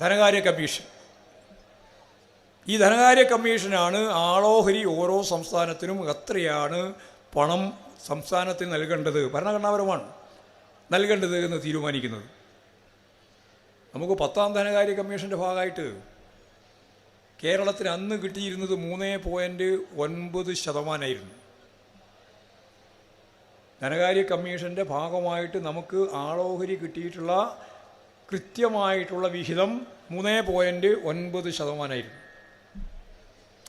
ധനകാര്യ കമ്മീഷൻ. ഈ ധനകാര്യ കമ്മീഷനാണ് ആളോഹരി ഓരോ സംസ്ഥാനത്തിനും എത്രയാണ് പണം സംസ്ഥാനത്തിന് നൽകേണ്ടത്, ഭരണഘടനാപരമാണ് നൽകേണ്ടത് എന്ന് തീരുമാനിക്കുന്നത്. നമുക്ക് 10ാം ധനകാര്യ കമ്മീഷൻ്റെ ഭാഗമായിട്ട് കേരളത്തിന് അന്ന് കിട്ടിയിരുന്നത് 3.9%. ധനകാര്യ കമ്മീഷൻ്റെ ഭാഗമായിട്ട് നമുക്ക് ആളോഹരി കിട്ടിയിട്ടുള്ള കൃത്യമായിട്ടുള്ള വിഹിതം 3.9%.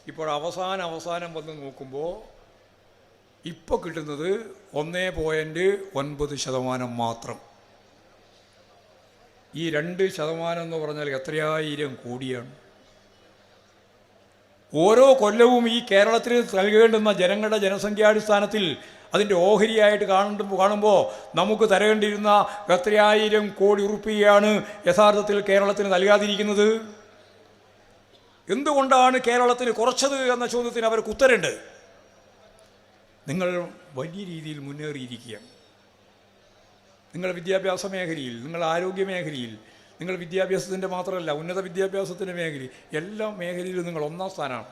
ഇപ്പോൾ അവസാനം വന്ന് നോക്കുമ്പോൾ ഇപ്പോൾ കിട്ടുന്നത് 1.9% മാത്രം. ഈ 2% എന്ന് പറഞ്ഞാൽ എത്രയായിരം കോടിയാണ്. ഓരോ കൊല്ലവും ഈ കേരളത്തിൽ നൽകേണ്ടുന്ന ജനങ്ങളുടെ ജനസംഖ്യാടിസ്ഥാനത്തിൽ അതിൻ്റെ ഓഹരിയായിട്ട് കാണുമ്പോൾ നമുക്ക് തരേണ്ടിയിരുന്ന എത്രയായിരം കോടി ഉറുപ്പികയാണ് യഥാർത്ഥത്തിൽ കേരളത്തിന് നൽകാതിരിക്കുന്നത്. എന്തുകൊണ്ടാണ് കേരളത്തിന് കുറച്ചത് എന്ന ചോദ്യത്തിന് അവർക്ക് ഉത്തരമുണ്ട്. നിങ്ങൾ വലിയ രീതിയിൽ മുന്നേറിയിരിക്കുകയാണ്. നിങ്ങൾ വിദ്യാഭ്യാസ മേഖലയിൽ, നിങ്ങൾ ആരോഗ്യ മേഖലയിൽ, നിങ്ങൾ വിദ്യാഭ്യാസത്തിൻ്റെ മാത്രമല്ല ഉന്നത വിദ്യാഭ്യാസത്തിൻ്റെ മേഖലയിൽ, എല്ലാ മേഖലയിലും നിങ്ങൾ 1ാം സ്ഥാനമാണ്.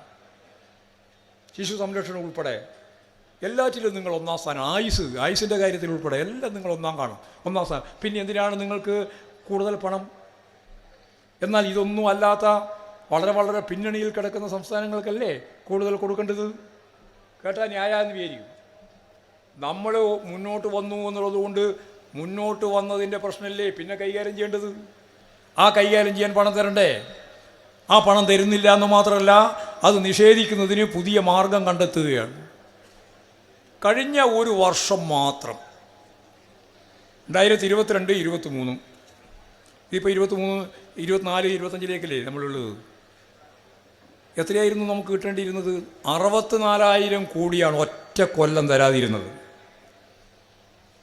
ശിശു സംരക്ഷണം ഉൾപ്പെടെ എല്ലാറ്റിലും നിങ്ങൾ 1ാം സ്ഥാനം. ആയുസിൻ്റെ കാര്യത്തിൽ ഉൾപ്പെടെ എല്ലാം നിങ്ങൾ 1ാം സ്ഥാനം. പിന്നെ എന്തിനാണ് നിങ്ങൾക്ക് കൂടുതൽ പണം? എന്നാൽ ഇതൊന്നും അല്ലാത്ത വളരെ പിന്നണിയിൽ കിടക്കുന്ന സംസ്ഥാനങ്ങൾക്കല്ലേ കൂടുതൽ കൊടുക്കേണ്ടത്? കേട്ടാൽ ന്യായമെന്ന് വിചാരിക്കും. നമ്മൾ മുന്നോട്ട് വന്നു എന്നുള്ളതുകൊണ്ട് മുന്നോട്ട് വന്നതിൻ്റെ പ്രശ്നമല്ലേ പിന്നെ കൈകാര്യം ചെയ്യേണ്ടത്. ആ കൈകാര്യം ചെയ്യാൻ പണം തരണ്ടേ? ആ പണം തരുന്നില്ല എന്ന് മാത്രമല്ല, അത് നിഷേധിക്കുന്നതിന് പുതിയ മാർഗം കണ്ടെത്തുകയാണ്. കഴിഞ്ഞ ഒരു വർഷം മാത്രം 2022-23, ഇപ്പോൾ 23, 24, 25-ലേക്കല്ലേ നമ്മളുള്ളത്. എത്രയായിരുന്നു നമുക്ക് കിട്ടേണ്ടിയിരുന്നത്? 64,000 കോടിയാണ് ഒറ്റ കൊല്ലം തരാതിരുന്നത്.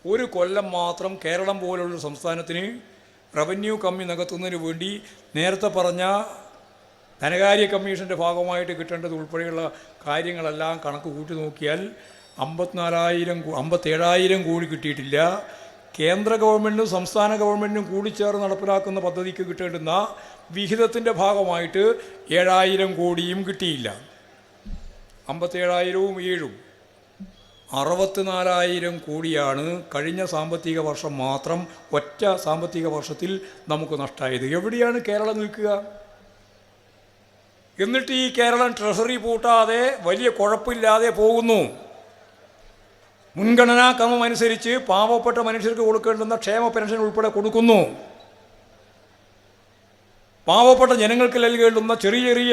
ഒരു കൊല്ലം മാത്രം കേരളം പോലുള്ള സംസ്ഥാനത്തിന് റവന്യൂ കമ്മി നികത്തുന്നതിന് വേണ്ടി നേരത്തെ പറഞ്ഞ ധനകാര്യ കമ്മീഷൻ്റെ ഭാഗമായിട്ട് കിട്ടേണ്ടത് ഉൾപ്പെടെയുള്ള കാര്യങ്ങളെല്ലാം കണക്ക് കൂട്ടി നോക്കിയാൽ 57,000 കോടി കിട്ടിയിട്ടില്ല. കേന്ദ്ര ഗവൺമെൻറ്റും സംസ്ഥാന ഗവൺമെൻറ്റും കൂടിച്ചേർന്ന് നടപ്പിലാക്കുന്ന പദ്ധതിക്ക് കിട്ടേണ്ടുന്ന വിഹിതത്തിൻ്റെ ഭാഗമായിട്ട് 7,000 കോടിയും കിട്ടിയില്ല. 57,000-ഉം 7-ഉം 64,000 കോടിയാണ് കഴിഞ്ഞ സാമ്പത്തിക വർഷം മാത്രം ഒറ്റ സാമ്പത്തിക വർഷത്തിൽ നമുക്ക് നഷ്ടമായത്. എവിടെയാണ് കേരളം നിൽക്കുക? എന്നിട്ട് ഈ കേരളം ട്രഷറി പൂട്ടാതെ വലിയ കുഴപ്പമില്ലാതെ പോകുന്നു. മുൻഗണനാ ക്രമം അനുസരിച്ച് പാവപ്പെട്ട മനുഷ്യർക്ക് കൊടുക്കേണ്ടുന്ന ക്ഷേമ പെൻഷൻ ഉൾപ്പെടെ കൊടുക്കുന്നു. പാവപ്പെട്ട ജനങ്ങൾക്ക് നൽകേണ്ടുന്ന ചെറിയ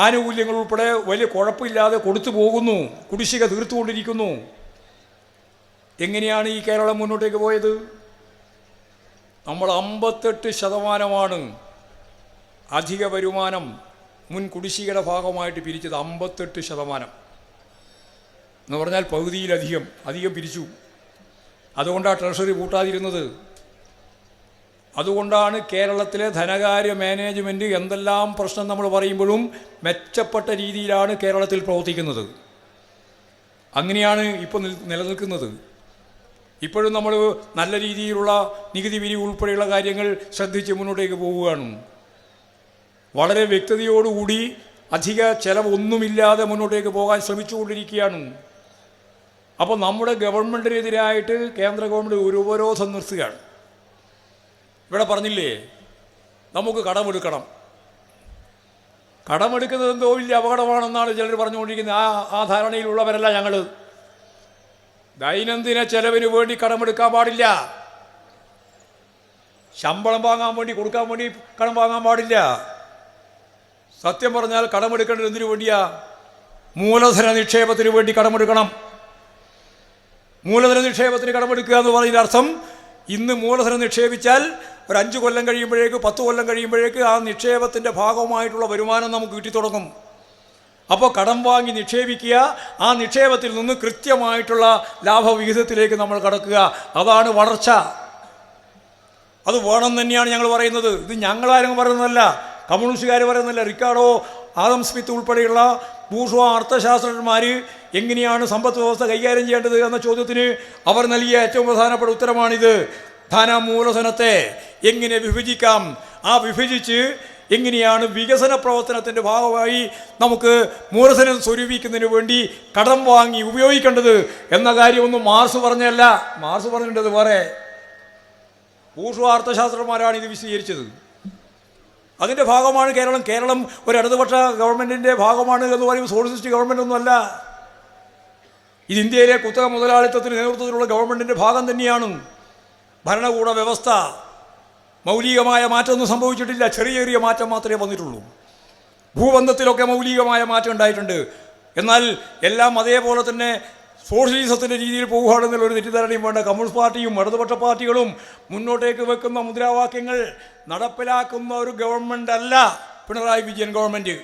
ആനുകൂല്യങ്ങൾ ഉൾപ്പെടെ വലിയ കുഴപ്പമില്ലാതെ കൊടുത്തു പോകുന്നു. കുടിശ്ശിക തീർത്തുകൊണ്ടിരിക്കുന്നു. എങ്ങനെയാണ് ഈ കേരളം മുന്നോട്ടേക്ക് പോയത്? നമ്മൾ 58% അധിക വരുമാനം മുൻ കുടിശ്ശികയുടെ ഭാഗമായിട്ട് പിരിച്ചത്. 58% എന്ന് പറഞ്ഞാൽ പകുതിയിലധികം പിരിച്ചു. അതുകൊണ്ടാണ് ട്രഷറി പൂട്ടാതിരുന്നത്. അതുകൊണ്ടാണ് കേരളത്തിലെ ധനകാര്യ മാനേജ്മെൻറ്റ് എന്തെല്ലാം പ്രശ്നം നമ്മൾ പറയുമ്പോഴും മെച്ചപ്പെട്ട രീതിയിലാണ് കേരളത്തിൽ പ്രവർത്തിക്കുന്നത്. അങ്ങനെയാണ് ഇപ്പോൾ നിലനിൽക്കുന്നത്. ഇപ്പോഴും നമ്മൾ നല്ല രീതിയിലുള്ള നികുതി പിരിവ് ഉൾപ്പെടെയുള്ള കാര്യങ്ങൾ ശ്രദ്ധിച്ച് മുന്നോട്ടേക്ക് പോവുകയാണ്. വളരെ വ്യക്തതയോടുകൂടി അധിക ചെലവൊന്നുമില്ലാതെ മുന്നോട്ടേക്ക് പോകാൻ ശ്രമിച്ചുകൊണ്ടിരിക്കുകയാണ്. അപ്പോൾ നമ്മുടെ ഗവൺമെൻറ്റിനെതിരായിട്ട് കേന്ദ്ര ഗവൺമെൻറ് ഒരു ഉപരോധം നിർത്തുകയാണ്. ഇവിടെ പറഞ്ഞില്ലേ, നമുക്ക് കടമെടുക്കുന്നത് എന്തോ വലിയ അപകടമാണെന്നാണ് ചിലർ പറഞ്ഞുകൊണ്ടിരിക്കുന്നത്. ആ ധാരണയിലുള്ളവരല്ല ഞങ്ങൾ. ദൈനംദിന ചെലവിന് വേണ്ടി കടമെടുക്കാൻ പാടില്ല. ശമ്പളം വാങ്ങാൻ വേണ്ടി കൊടുക്കാൻ വേണ്ടി കടം വാങ്ങാൻ പാടില്ല. സത്യം പറഞ്ഞാൽ കടമെടുക്കേണ്ടത് എന്തിനു വേണ്ടിയാ? മൂലധന നിക്ഷേപത്തിന് വേണ്ടി കടമെടുക്കണം. മൂലധന നിക്ഷേപത്തിന് കടമെടുക്കുക എന്ന് പറയുന്ന അർത്ഥം, ഇന്ന് മൂലധനം നിക്ഷേപിച്ചാൽ ഒരു 5 കൊല്ലം കഴിയുമ്പോഴേക്ക് 10 കൊല്ലം കഴിയുമ്പോഴേക്ക് ആ നിക്ഷേപത്തിൻ്റെ ഭാഗമായിട്ടുള്ള വരുമാനം നമുക്ക് കിട്ടിത്തുടങ്ങും. അപ്പോൾ കടം വാങ്ങി നിക്ഷേപിക്കുക, ആ നിക്ഷേപത്തിൽ നിന്ന് കൃത്യമായിട്ടുള്ള ലാഭവിഹിതത്തിലേക്ക് നമ്മൾ കടക്കുക. അതാണ് വളർച്ച. അത് വേണം തന്നെയാണ് ഞങ്ങൾ പറയുന്നത്. ഇത് ഞങ്ങളാരും പറയുന്നതല്ല, കമ്മ്യൂണിസ്റ്റുകാർ പറയുന്നതല്ല. റിക്കാർഡോ ആദം സ്മിത്ത് ഉൾപ്പെടെയുള്ള ബൂർഷ്വാ അർത്ഥശാസ്ത്രജ്ഞന്മാർ എങ്ങനെയാണ് സമ്പദ് വ്യവസ്ഥ കൈകാര്യം ചെയ്യേണ്ടത് എന്ന ചോദ്യത്തിന് അവർ നൽകിയ ഏറ്റവും പ്രധാനപ്പെട്ട ഉത്തരമാണിത്. ധനമൂലധനത്തെ എങ്ങനെ വിഭജിക്കാം, ആ വിഭജിച്ച് എങ്ങനെയാണ് വികസന പ്രവർത്തനത്തിൻ്റെ ഭാഗമായി നമുക്ക് മൂലധനം സ്വരൂപിക്കുന്നതിന് വേണ്ടി കടം വാങ്ങി ഉപയോഗിക്കേണ്ടത് എന്ന കാര്യമൊന്നും മാർക്സ് പറഞ്ഞല്ല. മാർക്സ് പറഞ്ഞിട്ടത് വേറെ ബൂർഷ്വാ അർത്ഥശാസ്ത്രന്മാരാണ് ഇത് വിശദീകരിച്ചത്. അതിൻ്റെ ഭാഗമാണ് കേരളം. കേരളം ഒരു ഇടതുപക്ഷ ഗവൺമെൻറ്റിൻ്റെ ഭാഗമാണ് എന്ന് പറയും. സോഷ്യലിസ്റ്റ് ഗവൺമെൻറ് ഒന്നുമല്ല. ഇത് ഇന്ത്യയിലെ കുത്തക മുതലാളിത്തത്തിന് നേതൃത്വത്തിലുള്ള ഗവൺമെൻറ്റിൻ്റെ ഭാഗം തന്നെയാണ്. ഭരണകൂട വ്യവസ്ഥ മൗലികമായ മാറ്റമൊന്നും സംഭവിച്ചിട്ടില്ല. ചെറിയ ചെറിയ മാറ്റം മാത്രമേ വന്നിട്ടുള്ളൂ. ഭൂബന്ധത്തിലൊക്കെ മൗലികമായ മാറ്റം ഉണ്ടായിട്ടുണ്ട്. എന്നാൽ എല്ലാം അതേപോലെ തന്നെ സോഷ്യലിസത്തിൻ്റെ രീതിയിൽ പോവുകയാണെന്നുള്ളൊരു തെറ്റിദ്ധാരണയും വേണ്ട. കമ്മ്യൂണിസ്റ്റ് പാർട്ടിയും ഇടതുപക്ഷ പാർട്ടികളും മുന്നോട്ടേക്ക് വെക്കുന്ന മുദ്രാവാക്യങ്ങൾ നടപ്പിലാക്കുന്ന ഒരു ഗവൺമെൻറ് അല്ല പിണറായി വിജയൻ ഗവൺമെൻറ്.